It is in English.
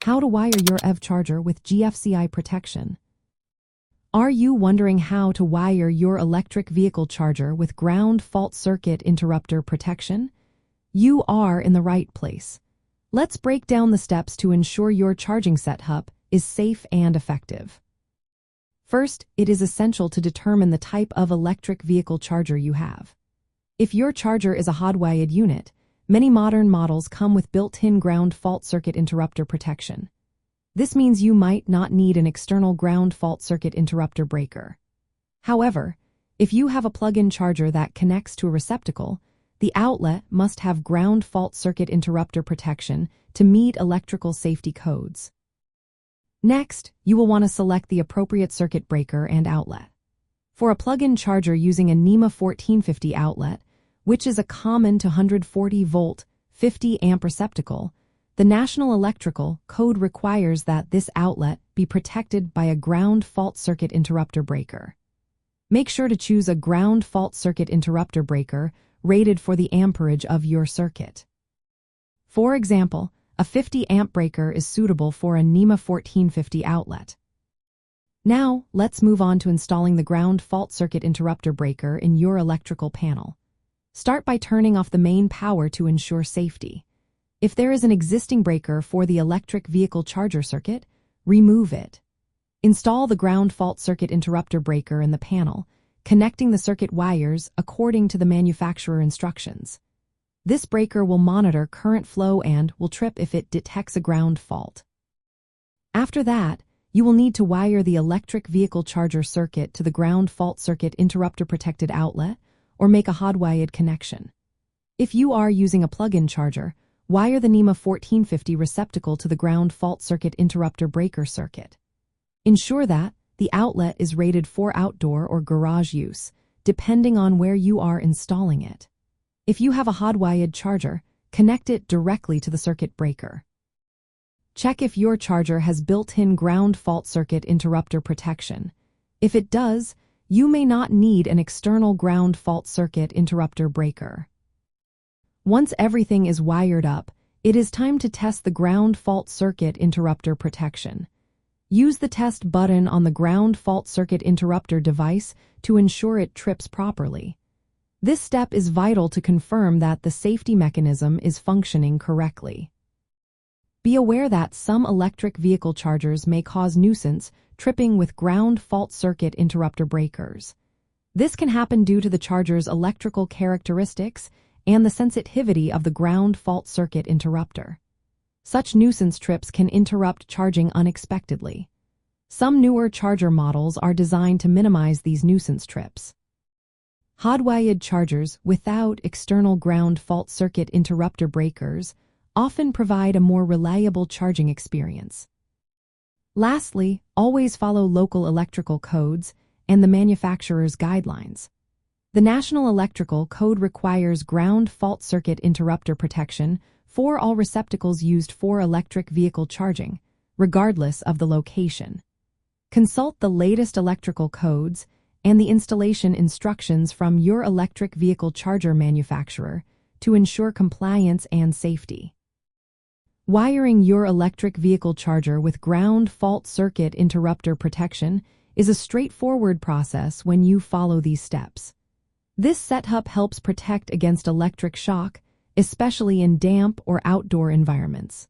How to wire your EV charger with GFCI protection. Are you wondering how to wire your electric vehicle charger with ground fault circuit interrupter protection? You are in the right place. Let's break down the steps to ensure your charging setup is safe and effective. First, it is essential to determine the type of electric vehicle charger you have. If your charger is a hardwired unit, many modern models come with built-in ground fault circuit interrupter protection. This means you might not need an external ground fault circuit interrupter breaker. However, if you have a plug-in charger that connects to a receptacle, the outlet must have ground fault circuit interrupter protection to meet electrical safety codes. Next, you will want to select the appropriate circuit breaker and outlet. For a plug-in charger using a NEMA 1450 outlet, which is a common to 140-volt, 50-amp receptacle, the National Electrical Code requires that this outlet be protected by a ground fault circuit interrupter breaker. Make sure to choose a ground fault circuit interrupter breaker rated for the amperage of your circuit. For example, a 50-amp breaker is suitable for a NEMA 1450 outlet. Now, let's move on to installing the ground fault circuit interrupter breaker in your electrical panel. Start by turning off the main power to ensure safety. If there is an existing breaker for the electric vehicle charger circuit, remove it. Install the ground fault circuit interrupter breaker in the panel, connecting the circuit wires according to the manufacturer instructions. This breaker will monitor current flow and will trip if it detects a ground fault. After that, you will need to wire the electric vehicle charger circuit to the ground fault circuit interrupter protected outlet, or make a hardwired connection. If you are using a plug-in charger, wire the NEMA 1450 receptacle to the ground fault circuit interrupter breaker circuit. Ensure that the outlet is rated for outdoor or garage use, depending on where you are installing it. If you have a hardwired charger, connect it directly to the circuit breaker. Check if your charger has built-in ground fault circuit interrupter protection. If it does, you may not need an external ground fault circuit interrupter breaker. Once everything is wired up, it is time to test the ground fault circuit interrupter protection. Use the test button on the ground fault circuit interrupter device to ensure it trips properly. This step is vital to confirm that the safety mechanism is functioning correctly. Be aware that some electric vehicle chargers may cause nuisance tripping with ground fault circuit interrupter breakers. This can happen due to the charger's electrical characteristics and the sensitivity of the ground fault circuit interrupter. Such nuisance trips can interrupt charging unexpectedly. Some newer charger models are designed to minimize these nuisance trips. Hardwired chargers without external ground fault circuit interrupter breakers often provide a more reliable charging experience. Lastly, always follow local electrical codes and the manufacturer's guidelines. The National Electrical Code requires ground fault circuit interrupter protection for all receptacles used for electric vehicle charging, regardless of the location. Consult the latest electrical codes and the installation instructions from your electric vehicle charger manufacturer to ensure compliance and safety. Wiring your electric vehicle charger with ground fault circuit interrupter protection is a straightforward process when you follow these steps. This setup helps protect against electric shock, especially in damp or outdoor environments.